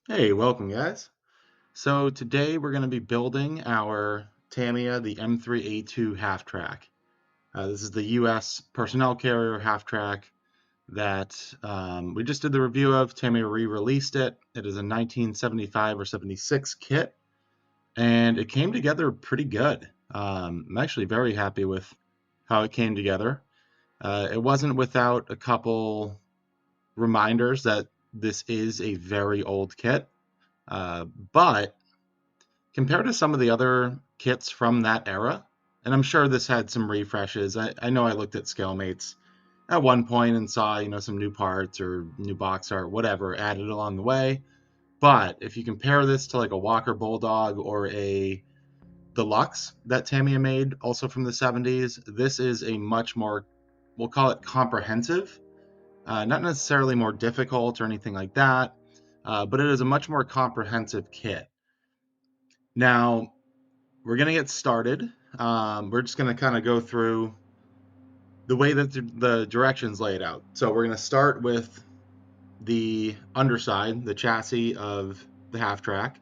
Hey, welcome guys. So today we're going to be building our Tamiya, the M3A2 half-track. This is the US Personnel Carrier Halftrack that we just did the review of. Tamiya re-released it. It is a 1975 or 76 kit, and it came together pretty good. I'm actually very happy with how it came together. It wasn't without a couple reminders that this is a very old kit, but compared to some of the other kits from that era, and I'm sure this had some refreshes. I know I looked at ScaleMates at one point and saw, some new parts or new box art, whatever, added along the way. But if you compare this to like a Walker Bulldog or a Deluxe that Tamiya made, also from the 70s, this is a much more, we'll call it comprehensive, not necessarily more difficult or anything like that, but it is a much more comprehensive kit. Now, we're going to get started. We're just going to kind of go through the way that the directions lay it out. So we're going to start with the underside, the chassis of the half track.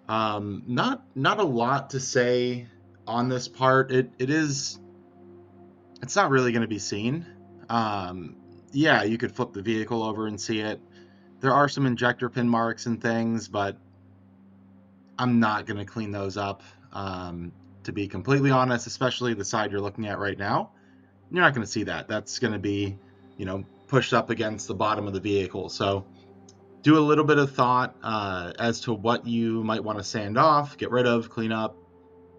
Not a lot to say on this part. It's not really going to be seen. Um, yeah, you could flip the vehicle over and see it. There are some injector pin marks and things, but I'm not going to clean those up. To be completely honest, especially the side you're looking at right now, you're not going to see that. That's going to be, pushed up against the bottom of the vehicle. So do a little bit of thought as to what you might want to sand off, get rid of, clean up,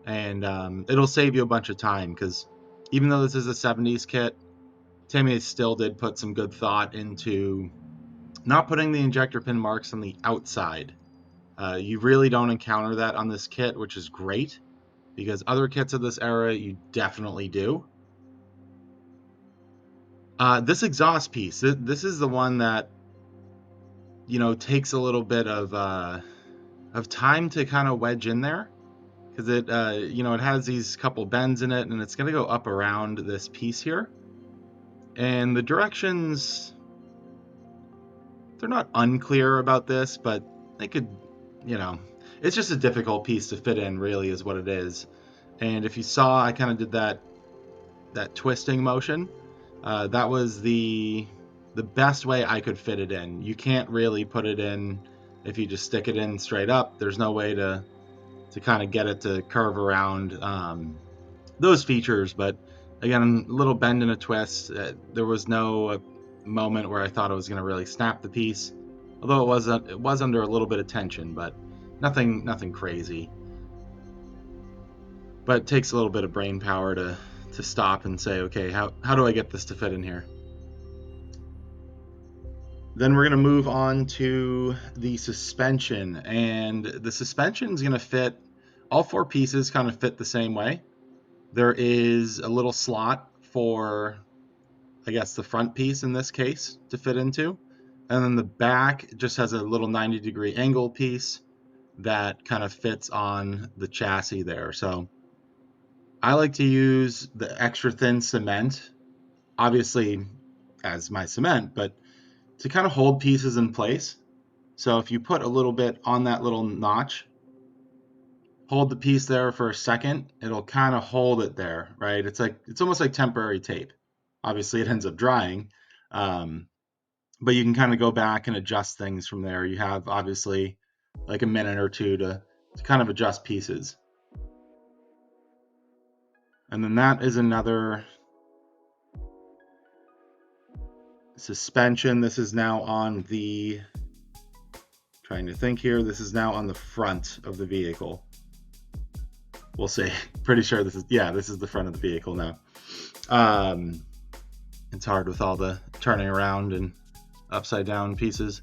and it'll save you a bunch of time because even though this is a 70s kit, Tamiya still did put some good thought into not putting the injector pin marks on the outside. You really don't encounter that on this kit, which is great because other kits of this era you definitely do. This exhaust piece, this is the one that takes a little bit of time to kind of wedge in there because it has these couple bends in it, and it's going to go up around this piece here. And the directions, they're not unclear about this, but they could, you know, it's just a difficult piece to fit in, really, is what it is. And if you saw, I kind of did that twisting motion. That was the best way I could fit it in. You can't really put it in if you just stick it in straight up. There's no way to kind of get it to curve around those features. But again, a little bend and a twist. There was no moment where I thought it was going to really snap the piece, although it was under a little bit of tension, but nothing crazy. But it takes a little bit of brain power to stop and say, okay, how do I get this to fit in here? Then we're going to move on to the suspension, and the suspension is going to fit, all four pieces kind of fit the same way. There is a little slot for, I guess, the front piece in this case to fit into, and then the back just has a little 90-degree angle piece that kind of fits on the chassis there. So I like to use the extra thin cement, obviously, as my cement, but to kind of hold pieces in place. So if you put a little bit on that little notch, hold the piece there for a second, it'll kind of hold it there, right? It's almost like temporary tape. Obviously, it ends up drying, um, but you can kind of go back and adjust things from there. You have obviously like a minute or two to kind of adjust pieces. And then that is another suspension. This is now on the, trying to think here, this is now on the front of the vehicle. We'll see. Pretty sure this is the front of the vehicle now. Um, it's hard with all the turning around and upside down pieces.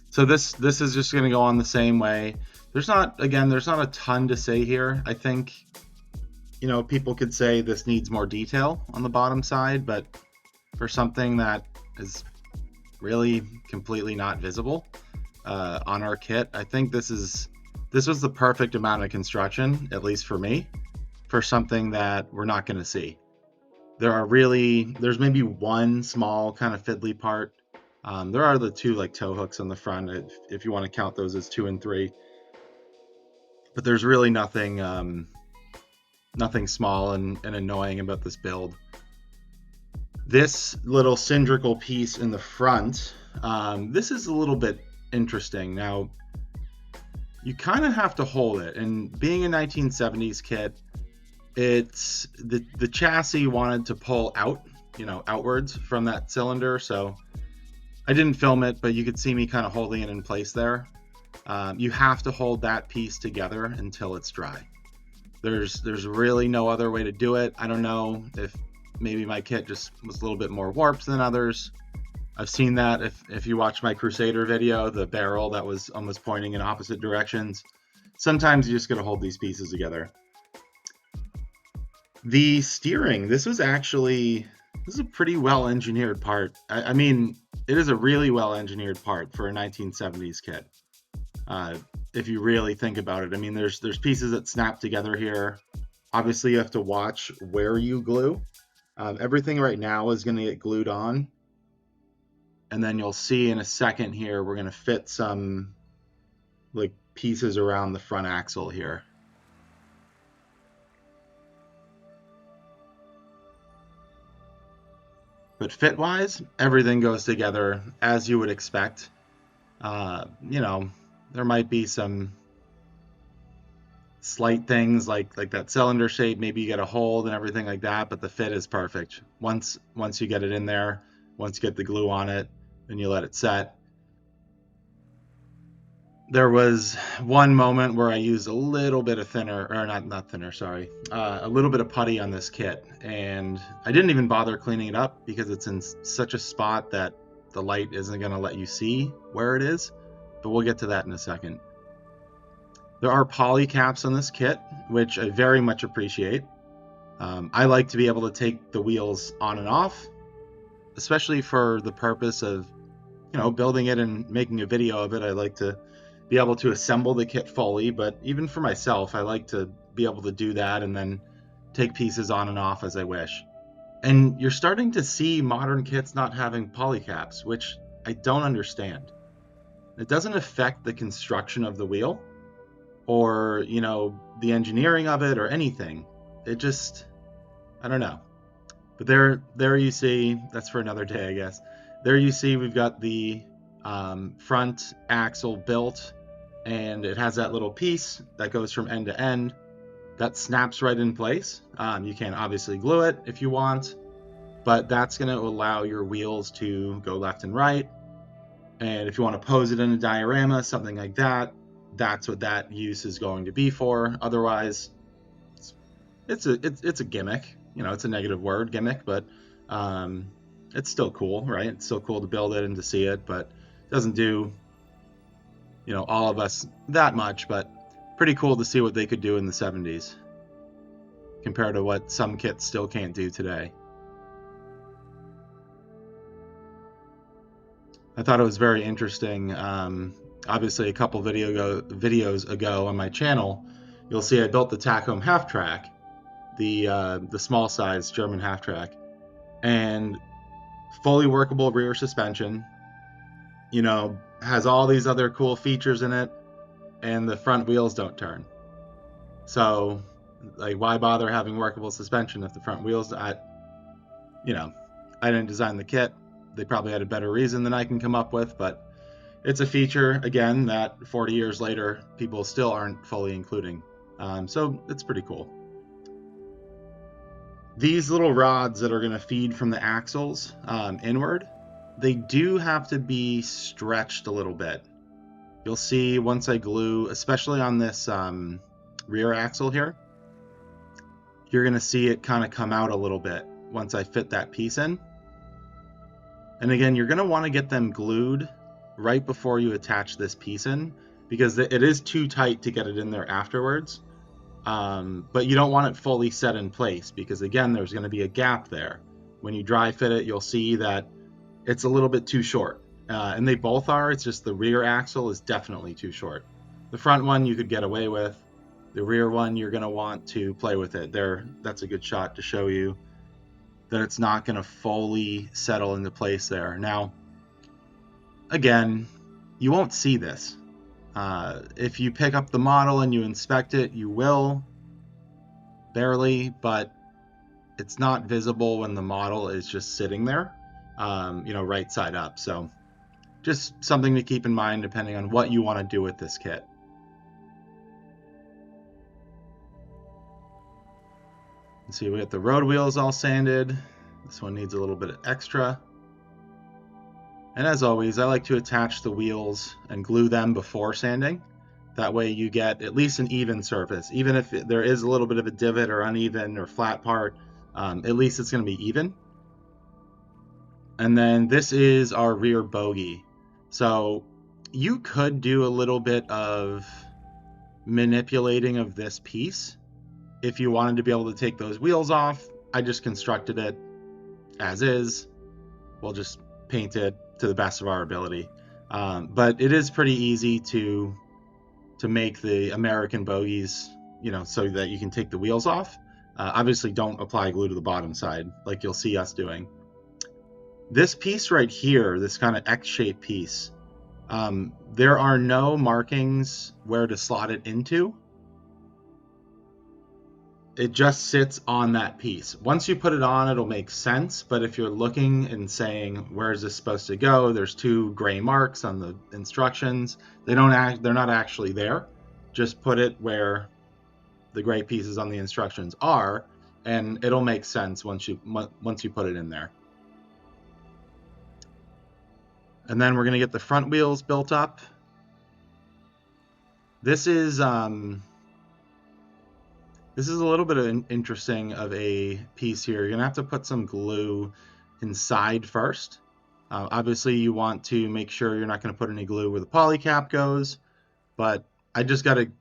So this is just going to go on the same way. There's not a ton to say here. I think people could say this needs more detail on the bottom side, but for something that is really completely not visible on our kit, I think this was the perfect amount of construction, at least for me, for something that we're not going to see. There's maybe one small kind of fiddly part There are the two like tow hooks on the front if you want to count those as 2 and 3, but there's really nothing small and annoying about this build. This little cylindrical piece in the front, this is a little bit interesting. Now, you kind of have to hold it, and being a 1970s kit, it's the chassis wanted to pull out, outwards from that cylinder, so I didn't film it, but you could see me kind of holding it in place there. You have to hold that piece together until it's dry. There's really no other way to do it. I don't know if maybe my kit just was a little bit more warped than others. I've seen that if you watch my Crusader video, the barrel that was almost pointing in opposite directions. Sometimes you just gotta hold these pieces together. The steering, this is a pretty well engineered part. I mean, it is a really well engineered part for a 1970s kit. If you really think about it, I mean, there's pieces that snap together here. Obviously, you have to watch where you glue. Everything right now is going to get glued on, and then you'll see in a second here we're going to fit some like pieces around the front axle here. But fit wise, everything goes together as you would expect. There might be some slight things like that cylinder shape, maybe you get a hold and everything like that, but the fit is perfect. Once you get it in there, once you get the glue on it, and you let it set. There was one moment where I used a little bit of thinner, or not thinner, sorry, a little bit of putty on this kit, and I didn't even bother cleaning it up because it's in such a spot that the light isn't going to let you see where it is, but we'll get to that in a second. There are poly caps on this kit, which I very much appreciate. I like to be able to take the wheels on and off, especially for the purpose of, building it and making a video of it. I like to be able to assemble the kit fully, but even for myself, I like to be able to do that and then take pieces on and off as I wish. And you're starting to see modern kits not having poly caps, which I don't understand. It doesn't affect the construction of the wheel or, the engineering of it or anything. It just, I don't know. But there you see, that's for another day, I guess. There you see we've got the front axle built, and it has that little piece that goes from end to end that snaps right in place. You can obviously glue it if you want, but that's going to allow your wheels to go left and right. And if you want to pose it in a diorama, something like that, that's what that use is going to be for. Otherwise, it's a gimmick. It's a negative word, gimmick, but it's still cool, right? It's still cool to build it and to see it, but it doesn't do all of us that much. But pretty cool to see what they could do in the 70s compared to what some kits still can't do today. I thought it was very interesting. Obviously, a couple videos ago on my channel, you'll see I built the Tacom Halftrack, the small size German Halftrack, and fully workable rear suspension. Has all these other cool features in it, and the front wheels don't turn. So, like, why bother having workable suspension if the front wheels? I didn't design the kit. They probably had a better reason than I can come up with, but it's a feature, again, that 40 years later, people still aren't fully including. So it's pretty cool. These little rods that are going to feed from the axles inward, they do have to be stretched a little bit. You'll see once I glue, especially on this rear axle here, you're going to see it kind of come out a little bit once I fit that piece in. And again, you're going to want to get them glued right before you attach this piece in, because it is too tight to get it in there afterwards. But you don't want it fully set in place, because again, there's going to be a gap there. When you dry fit it, you'll see that it's a little bit too short. And they both are. It's just the rear axle is definitely too short. The front one you could get away with. The rear one, you're going to want to play with it. That's a good shot to show you that it's not going to fully settle into place there. Now, again, you won't see this. If you pick up the model and you inspect it, you will, barely, but it's not visible when the model is just sitting there, right side up. So just something to keep in mind depending on what you want to do with this kit. See, we got the road wheels all sanded. This one needs a little bit of extra. And as always, I like to attach the wheels and glue them before sanding. That way you get at least an even surface. Even if there is a little bit of a divot or uneven or flat part, at least it's going to be even. And then this is our rear bogey. So you could do a little bit of manipulating of this piece if you wanted to be able to take those wheels off. I just constructed it as is. We'll just paint it to the best of our ability. But it is pretty easy to make the American bogeys, so that you can take the wheels off. Obviously, don't apply glue to the bottom side like you'll see us doing. This piece right here, this kind of X-shaped piece, there are no markings where to slot it into. It just sits on that piece. Once you put it on, it'll make sense, but if you're looking and saying, where is this supposed to go? There's 2 gray marks on the instructions. They're not actually there. Just put it where the gray pieces on the instructions are, and it'll make sense once you put it in there. And then we're going to get the front wheels built up. This is a little bit of interesting of a piece here. You're going to have to put some glue inside first. Obviously, you want to make sure you're not going to put any glue where the poly cap goes, but I just got to,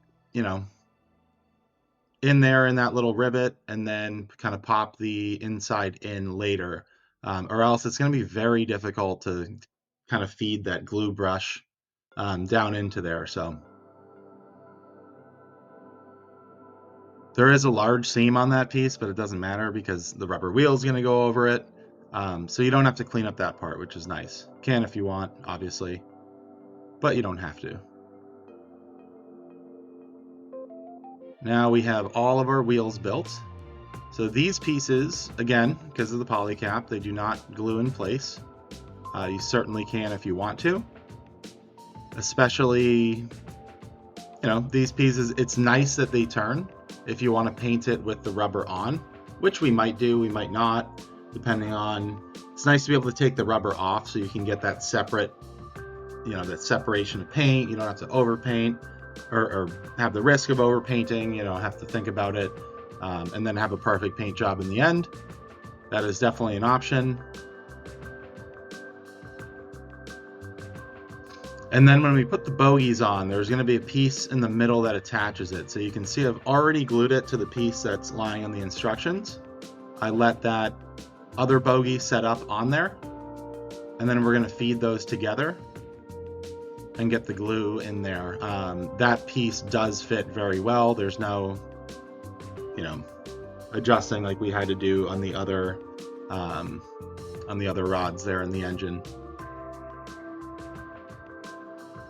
in there in that little rivet, and then kind of pop the inside in later, or else it's going to be very difficult to kind of feed that glue brush down into there. So there is a large seam on that piece, but it doesn't matter because the rubber wheel is going to go over it. So you don't have to clean up that part, which is nice. Can if you want, obviously, but you don't have to. Now we have all of our wheels built. So these pieces, again, because of the poly cap, they do not glue in place. You certainly can if you want to. Especially, these pieces, it's nice that they turn if you want to paint it with the rubber on, which we might do, we might not, depending on, it's nice to be able to take the rubber off so you can get that separate, that separation of paint. You don't have to overpaint or have the risk of overpainting, have to think about it, and then have a perfect paint job in the end. That is definitely an option. And then when we put the bogeys on, there's going to be a piece in the middle that attaches it. So you can see I've already glued it to the piece that's lying on the instructions. I let that other bogey set up on there, and then we're going to feed those together and get the glue in there. That piece does fit very well. There's no, adjusting like we had to do on the other rods there in the engine.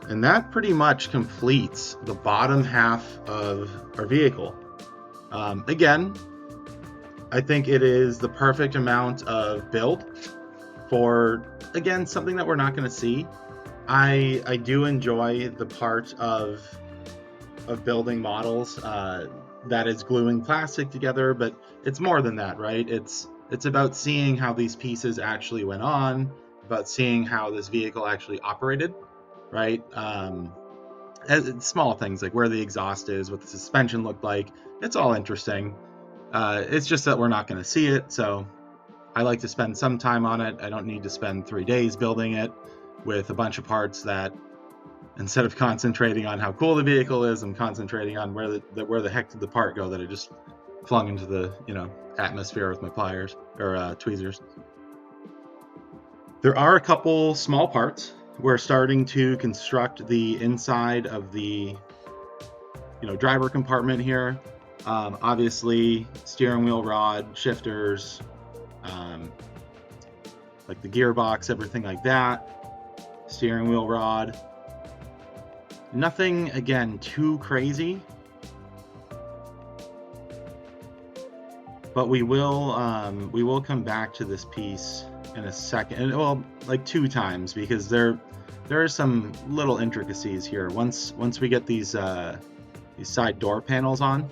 And that pretty much completes the bottom half of our vehicle. Again, I think it is the perfect amount of build for, again, something that we're not going to see. I do enjoy the part of building models that is gluing plastic together, but it's more than that, right? It's about seeing how these pieces actually went on, about seeing how this vehicle actually operated. Right? Small things like where the exhaust is, what the suspension looked like. It's all interesting. It's just that we're not going to see it, so I like to spend some time on it. I don't need to spend 3 days building it with a bunch of parts that, instead of concentrating on how cool the vehicle is, I'm concentrating on where the heck did the part go that I just flung into the atmosphere with my pliers or tweezers. There are a couple small parts. We're starting to construct the inside of the driver compartment here. Obviously, steering wheel rod, shifters, like the gearbox, everything like that. steering wheel rod. Nothing, again, too crazy, but we will come back to this piece in a second, and well, like 2 times, because there are some little intricacies here. Once we get these side door panels on,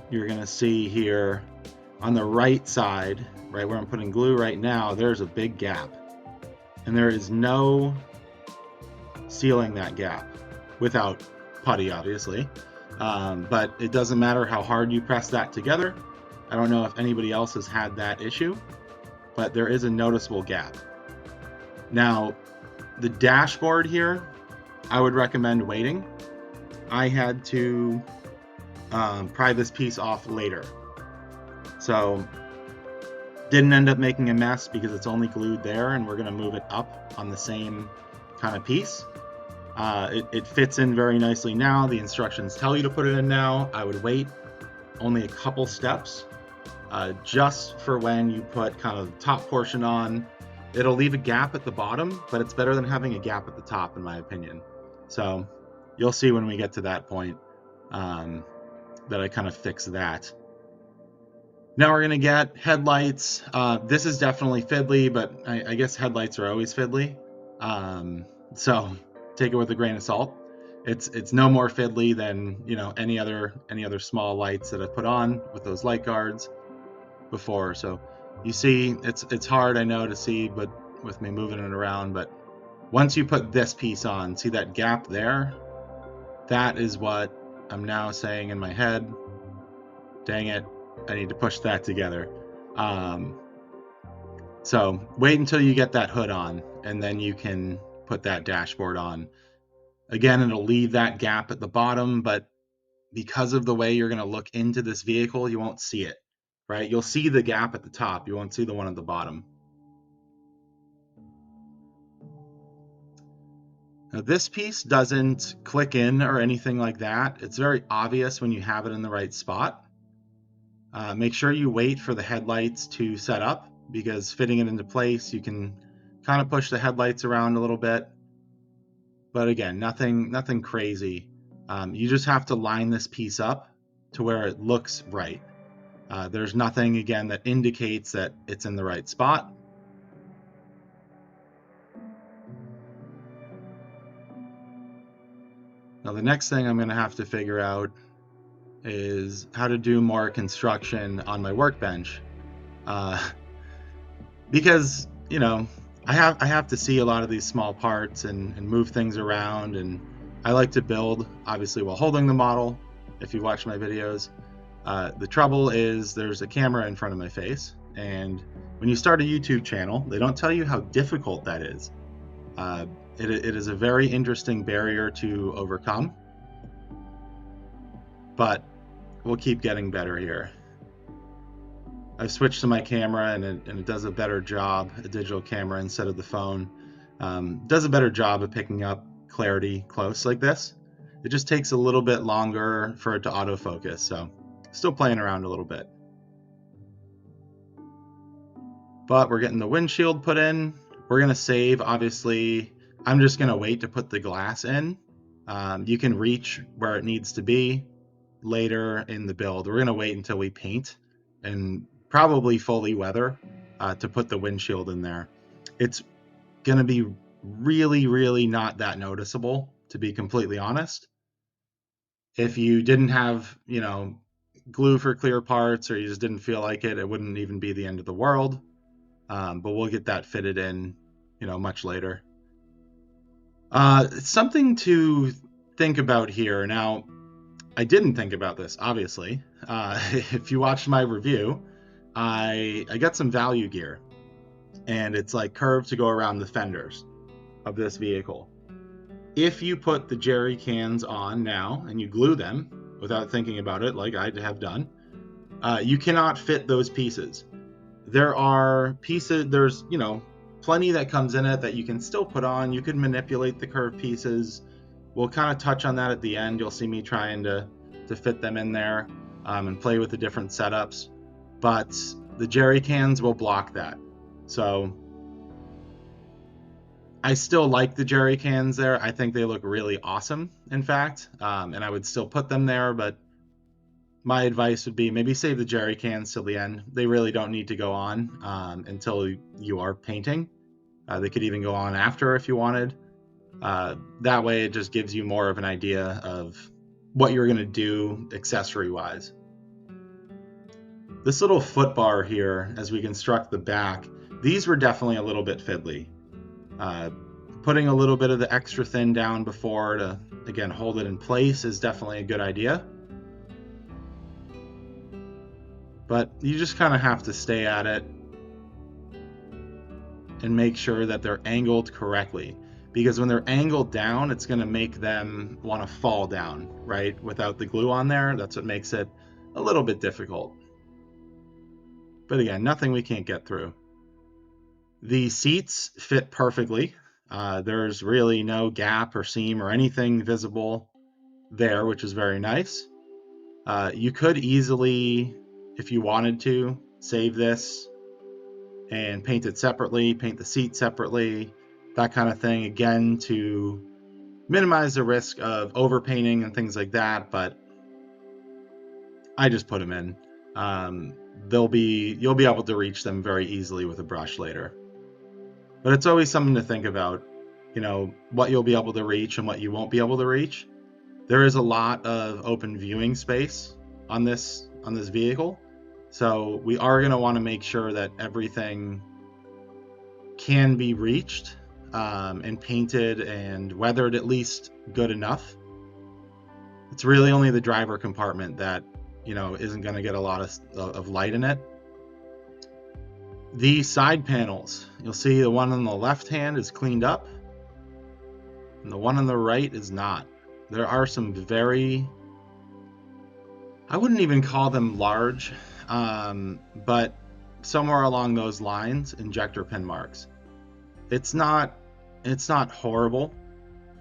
you're gonna see here on the right side, right where I'm putting glue right now, there's a big gap, and there is no sealing that gap without putty, obviously. But it doesn't matter how hard you press that together. I don't know if anybody else has had that issue, but there is a noticeable gap. Now, the dashboard here, I would recommend waiting. I had to pry this piece off later, so didn't end up making a mess because it's only glued there, and we're going to move it up on the same kind of piece. It fits in very nicely now. The instructions tell you to put it in now. I would wait only a couple steps, just for when you put kind of the top portion on. It'll leave a gap at the bottom, but it's better than having a gap at the top, in my opinion. So you'll see when we get to that point that I kind of fix that. Now we're going to get headlights. This is definitely fiddly, but I guess headlights are always fiddly. So take it with a grain of salt. It's no more fiddly than, you know, any other small lights that I've put on with those light guards before. So you see, it's hard, I know, to see, but with me moving it around. But once you put this piece on, see that gap there? That is what I'm now saying in my head. Dang it, I need to push that together. So wait until you get that hood on, and then you can put that dashboard on. Again, it'll leave that gap at the bottom, but because of the way you're going to look into this vehicle, you won't see it, right? You'll see the gap at the top. You won't see the one at the bottom. Now, this piece doesn't click in or anything like that. It's very obvious when you have it in the right spot. Make sure you wait for the headlights to set up, because fitting it into place, you can kind of push the headlights around a little bit. But again, nothing crazy. You just have to line this piece up to where it looks right. There's nothing, again, that indicates that it's in the right spot. Now, the next thing I'm going to have to figure out is how to do more construction on my workbench. Because, you know, I have to see a lot of these small parts and move things around, and I like to build, obviously, while holding the model, if you watch my videos. The trouble is there's a camera in front of my face, and when you start a YouTube channel, they don't tell you how difficult that is. It is a very interesting barrier to overcome, but we'll keep getting better here. I've switched to my camera, and it does a better job, a digital camera instead of the phone. Does a better job of picking up clarity close like this. It just takes a little bit longer for it to autofocus, so still playing around a little bit. But we're getting the windshield put in. We're going to save, obviously. I'm just going to wait to put the glass in. You can reach where it needs to be later in the build. We're going to wait until we paint and probably fully weather to put the windshield in there. It's going to be really, really not that noticeable, to be completely honest. If you didn't have, you know, glue for clear parts, or you just didn't feel like it, it wouldn't even be the end of the world. But we'll get that fitted in, you know, much later. Something to think about here. Now, I didn't think about this, obviously. If you watched my review, I got some value gear, and it's like curved to go around the fenders of this vehicle. If you put the jerry cans on now and you glue them without thinking about it, like I have done, you cannot fit those pieces. There are pieces, there's, you know, plenty that comes in it that you can still put on. You can manipulate the curved pieces. We'll kind of touch on that at the end. You'll see me trying to fit them in there and play with the different setups. But the jerry cans will block that. So I still like the jerry cans there. I think they look really awesome, in fact, and I would still put them there, but my advice would be maybe save the jerry cans till the end. They really don't need to go on until you are painting. They could even go on after if you wanted. That way it just gives you more of an idea of what you're going to do accessory-wise. This little foot bar here, as we construct the back, these were definitely a little bit fiddly. Putting a little bit of the extra thin down before to, again, hold it in place is definitely a good idea. But you just kind of have to stay at it and make sure that they're angled correctly. Because when they're angled down, it's going to make them want to fall down, right? Without the glue on there, that's what makes it a little bit difficult. But again, nothing we can't get through. The seats fit perfectly. There's really no gap or seam or anything visible there, which is very nice. You could easily, if you wanted to, save this and paint it separately, paint the seat separately, that kind of thing, again, to minimize the risk of overpainting and things like that, but I just put them in. You'll be able to reach them very easily with a brush later. But it's always something to think about, what you'll be able to reach and what you won't be able to reach. There is a lot of open viewing space on this vehicle, so we are going to want to make sure that everything can be reached and painted and weathered at least good enough. It's really only the driver compartment that isn't going to get a lot of light in it. The side panels, you'll see the one on the left hand is cleaned up and the one on the right is not. There are some I wouldn't even call them large, but somewhere along those lines, injector pin marks. It's not horrible,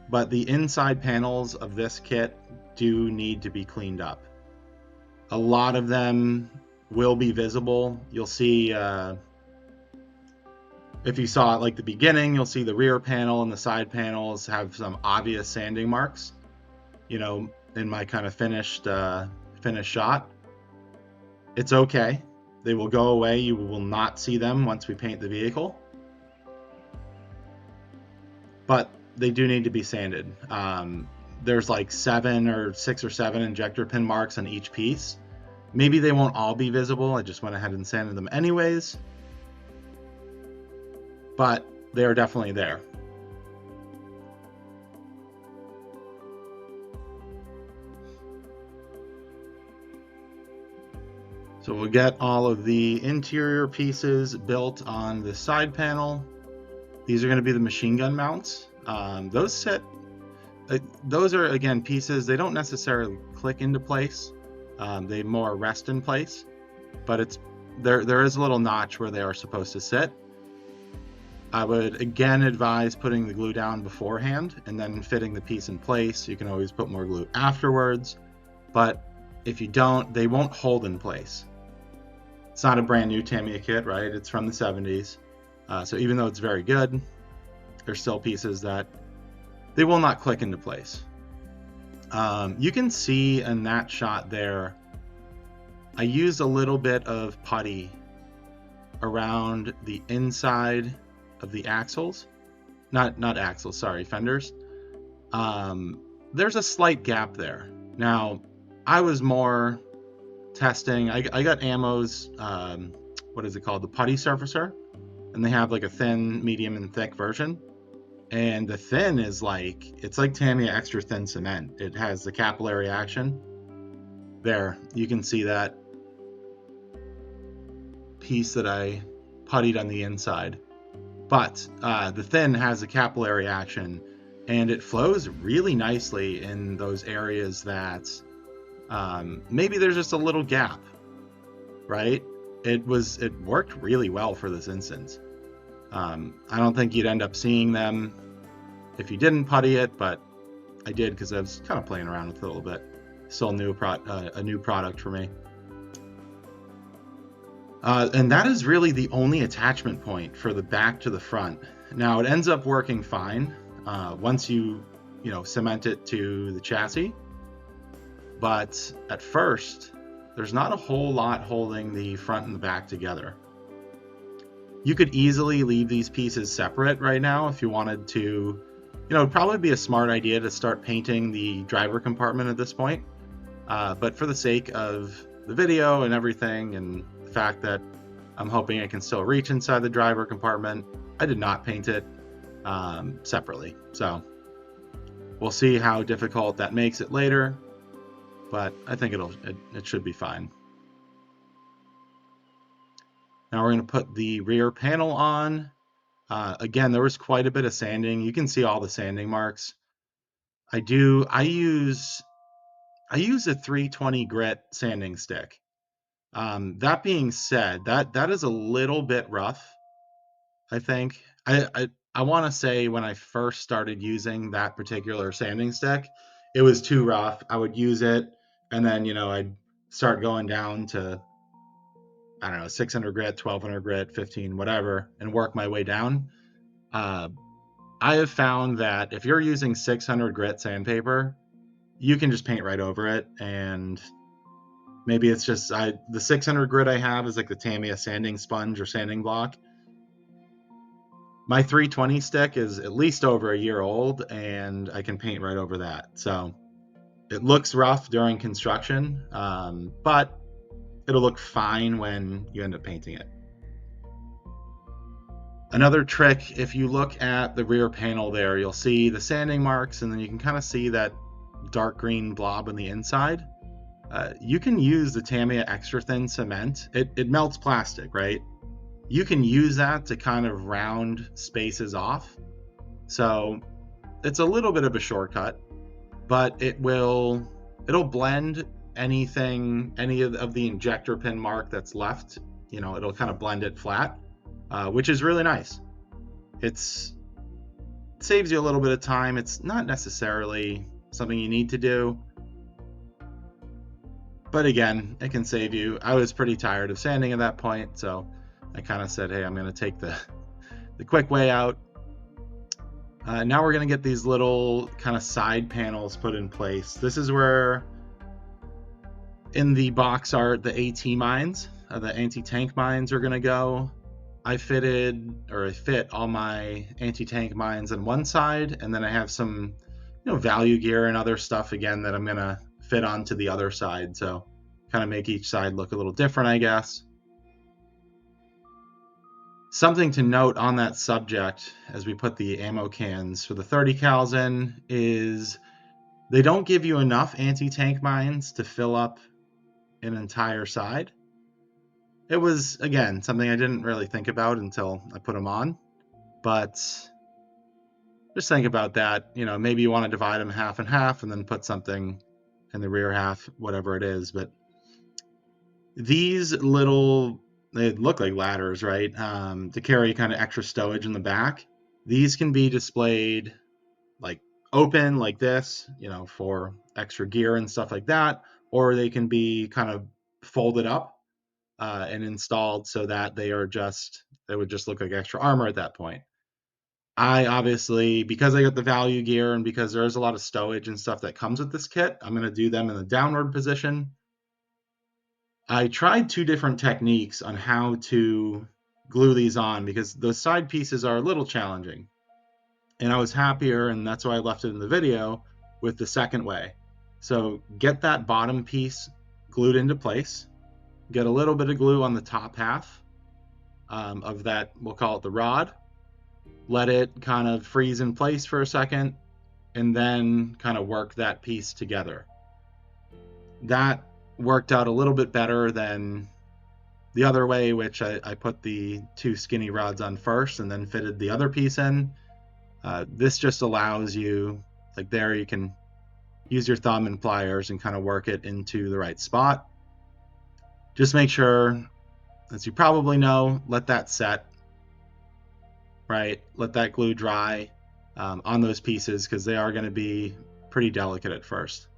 but the inside panels of this kit do need to be cleaned up. A lot of them will be visible. You'll see, if you saw it like the beginning, you'll see the rear panel and the side panels have some obvious sanding marks, in my kind of finished shot. It's okay. They will go away. You will not see them once we paint the vehicle. But they do need to be sanded. There's like 6 or 7 injector pin marks on each piece. Maybe they won't all be visible. I just went ahead and sanded them anyways. But they are definitely there. So we'll get all of the interior pieces built on the side panel. These are going to be the machine gun mounts. Those are, again, pieces. They don't necessarily click into place. They more rest in place, but there is a little notch where they are supposed to sit. I would again advise putting the glue down beforehand and then fitting the piece in place. You can always put more glue afterwards, but if you don't, they won't hold in place. It's not a brand new Tamiya kit, right? It's from the 70s. So even though it's very good, there's still pieces that they will not click into place. You can see in that shot there, I used a little bit of putty around the inside of the axles. Not axles, sorry, fenders. There's a slight gap there. Now, I was more testing. I got Ammo's, what is it called? The putty surfacer. And they have like a thin, medium, and thick version. And the thin is it's like Tamiya extra thin cement. It has the capillary action. There, you can see that piece that I puttied on the inside. But the thin has a capillary action, and it flows really nicely in those areas that maybe there's just a little gap, right? It worked really well for this instance. I don't think you'd end up seeing them if you didn't putty it, but I did because I was kind of playing around with it a little bit. Still a new product for me. And that is really the only attachment point for the back to the front. Now it ends up working fine once you cement it to the chassis, but at first there's not a whole lot holding the front and the back together. You could easily leave these pieces separate right now if you wanted to. It'd probably be a smart idea to start painting the driver compartment at this point. But for the sake of the video and everything, and the fact that I'm hoping I can still reach inside the driver compartment, I did not paint it separately. So we'll see how difficult that makes it later, but I think it should be fine. Now we're going to put the rear panel on. Again, there was quite a bit of sanding. You can see all the sanding marks. I use a 320 grit sanding stick. That being said, that is a little bit rough, I think. I want to say when I first started using that particular sanding stick, it was too rough. I would use it, and then I'd start going down to, I don't know, 600 grit, 1200 grit, 15, whatever, and work my way down. Uh, I have found that if you're using 600 grit sandpaper, you can just paint right over it, and maybe it's just the 600 grit I have is like the Tamiya sanding sponge or sanding block. My 320 stick is at least over a year old, and I can paint right over that. So it looks rough during construction, but it'll look fine when you end up painting it. Another trick, if you look at the rear panel there, you'll see the sanding marks, and then you can kind of see that dark green blob on the inside. You can use the Tamiya extra thin cement. It melts plastic, right? You can use that to kind of round spaces off. So it's a little bit of a shortcut, but it'll blend any of the injector pin mark that's left. It'll kind of blend it flat, which is really nice. It saves you a little bit of time. It's not necessarily something you need to do, but again, it can save you. I was pretty tired of sanding at that point, so I kind of said, hey, I'm going to take the quick way out. Now we're going to get these little kind of side panels put in place. This is where in the box art the AT mines, the anti-tank mines are going to go. I fit all my anti-tank mines on one side, and then I have some value gear and other stuff again that I'm going to fit onto the other side. So kind of make each side look a little different, I guess. Something to note on that subject as we put the ammo cans for the 30 cals in is they don't give you enough anti-tank mines to fill up an entire side. It was, again, something I didn't really think about until I put them on, but just think about that. Maybe you want to divide them half and half and then put something in the rear half, whatever it is. But these they look like ladders, right? To carry kind of extra stowage in the back. These can be displayed like open like this, for extra gear and stuff like that, or they can be kind of folded up and installed so that they would just look like extra armor at that point. I obviously, because I got the value gear and because there's a lot of stowage and stuff that comes with this kit, I'm going to do them in the downward position. I tried two different techniques on how to glue these on because those side pieces are a little challenging. And I was happier, and that's why I left it in the video, with the second way. So get that bottom piece glued into place, get a little bit of glue on the top half of that, we'll call it the rod, let it kind of freeze in place for a second, and then kind of work that piece together. That worked out a little bit better than the other way, which I put the two skinny rods on first and then fitted the other piece in. This just allows you, like there, you can use your thumb and pliers and kind of work it into the right spot. Just make sure, as you probably know, let that set, right? Let that glue dry on those pieces because they are going to be pretty delicate at first.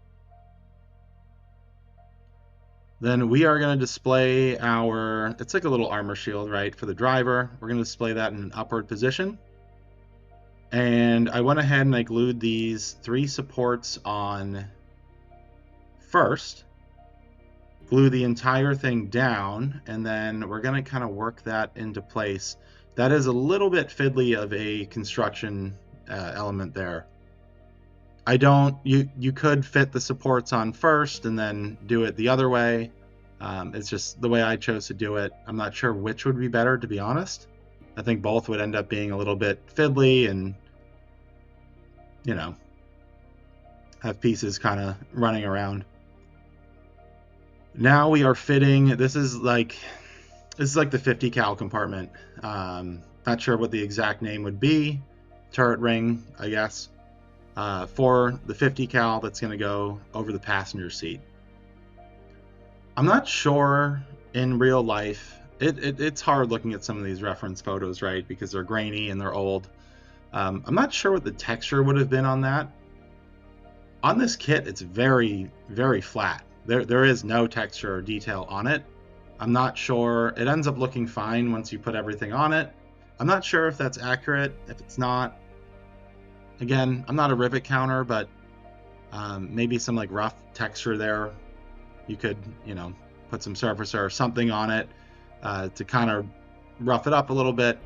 Then we are going to display it's like a little armor shield, right, for the driver. We're going to display that in an upward position. And I went ahead and I glued these 3 supports on first, glue the entire thing down, and then we're going to kind of work that into place. That is a little bit fiddly of a construction element there. You could fit the supports on first and then do it the other way. It's just the way I chose to do it. I'm not sure which would be better, to be honest. I think both would end up being a little bit fiddly and, you know, have pieces kind of running around. Now we are fitting, this is like the 50 cal compartment. Not sure what the exact name would be. Turret ring, I guess, for the 50 cal that's going to go over the passenger seat. I'm not sure in real life. It's hard looking at some of these reference photos, right? Because they're grainy and they're old. I'm not sure what the texture would have been on that. On this kit, it's very, very flat. There is no texture or detail on it. I'm not sure. It ends up looking fine once you put everything on it. I'm not sure if that's accurate. If it's not, again, I'm not a rivet counter, but maybe some like rough texture there. You could, put some surfacer or something on it to kind of rough it up a little bit.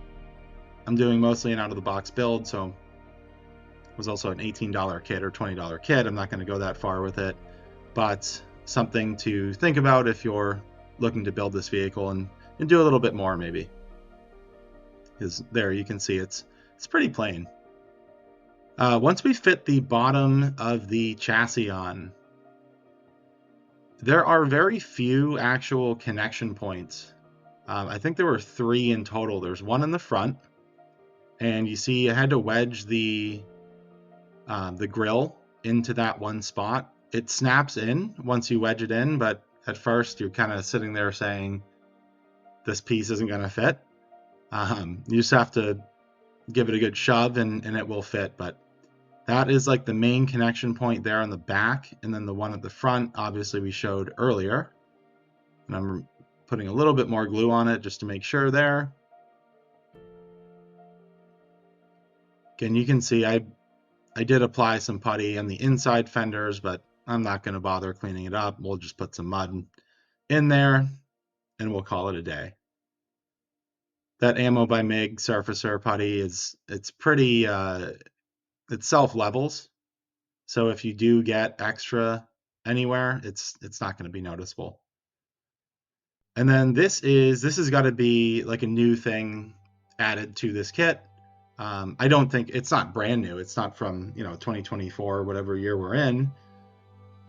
I'm doing mostly an out-of-the-box build, so it was also an $18 kit or $20 kit. I'm not going to go that far with it, but something to think about if you're looking to build this vehicle and do a little bit more maybe. Because there you can see it's pretty plain. Once we fit the bottom of the chassis on, there are very few actual connection points. I think there were 3 in total. There's one in the front, and you see I had to wedge the grill into that one spot. It snaps in once you wedge it in, but at first you're kind of sitting there saying, this piece isn't going to fit. You just have to give it a good shove and it will fit, but that is like the main connection point there on the back, and then the one at the front, obviously we showed earlier. And I'm putting a little bit more glue on it just to make sure there. Again, you can see I did apply some putty on the inside fenders, but I'm not going to bother cleaning it up. We'll just put some mud in there and we'll call it a day. That Ammo by MIG surfacer putty it's pretty, it self-levels. So if you do get extra anywhere, it's not going to be noticeable. And then this has got to be like a new thing added to this kit. I don't think it's not brand new. It's not from 2024, whatever year we're in,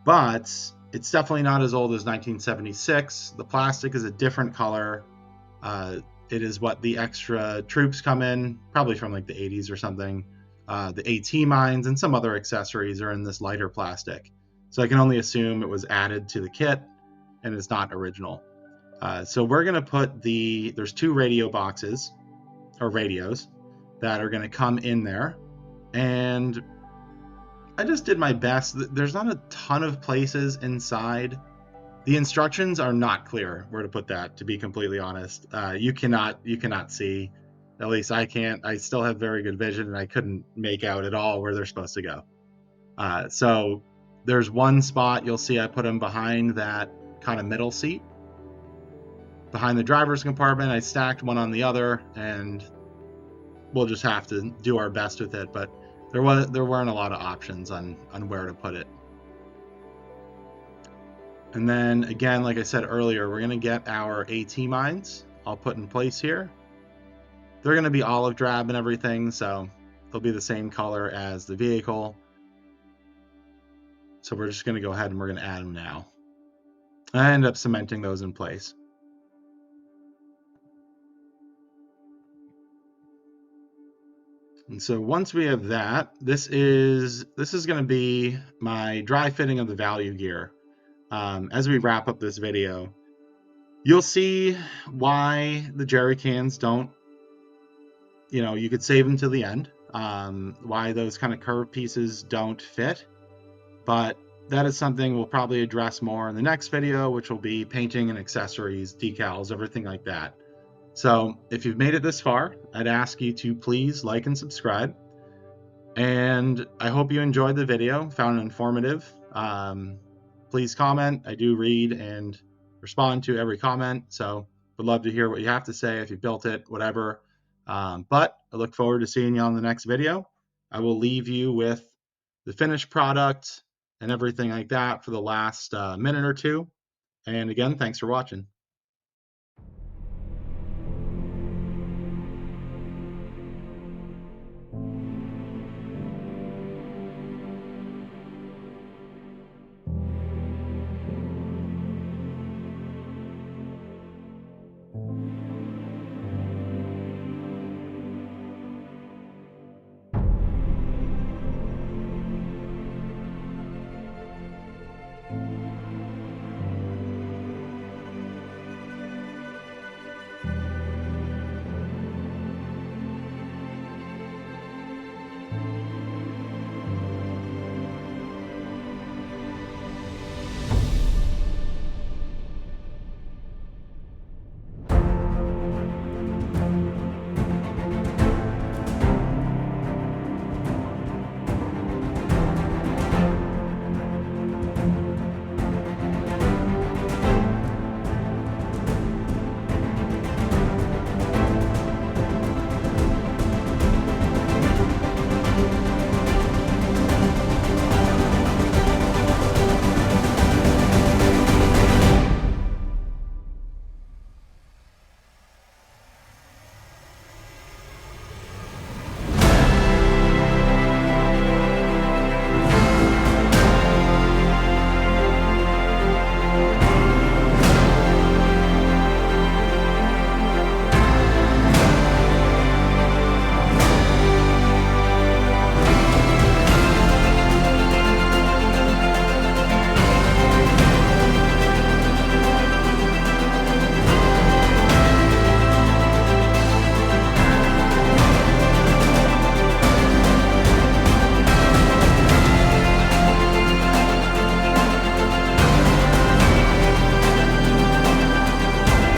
but it's definitely not as old as 1976. The plastic is a different color. It is what the extra troops come in, probably from like the 80s or something. The AT mines and some other accessories are in this lighter plastic. So I can only assume it was added to the kit and it's not original. So we're going to put there's 2 radio boxes or radios that are going to come in there. And I just did my best. There's not a ton of places inside. The instructions are not clear where to put that, to be completely honest. You cannot see, at least I can't. I still have very good vision and I couldn't make out at all where they're supposed to go. So there's one spot you'll see I put them behind that kind of middle seat. Behind the driver's compartment, I stacked one on the other, and we'll just have to do our best with it. But there weren't a lot of options on where to put it. And then again, like I said earlier, we're going to get our AT mines all put in place here. They're going to be olive drab and everything, so they'll be the same color as the vehicle. So we're just going to go ahead and we're going to add them now. I end up cementing those in place. And so once we have that, this is going to be my dry fitting of the value gear. As we wrap up this video, you'll see why the jerry cans don't, you could save them to the end, why those kind of curved pieces don't fit. But that is something we'll probably address more in the next video, which will be painting and accessories, decals, everything like that. So if you've made it this far, I'd ask you to please like and subscribe. And I hope you enjoyed the video, found it informative. Please comment. I do read and respond to every comment, so would love to hear what you have to say if you built it, whatever. But I look forward to seeing you on the next video. I will leave you with the finished product and everything like that for the last minute or two. And again, thanks for watching.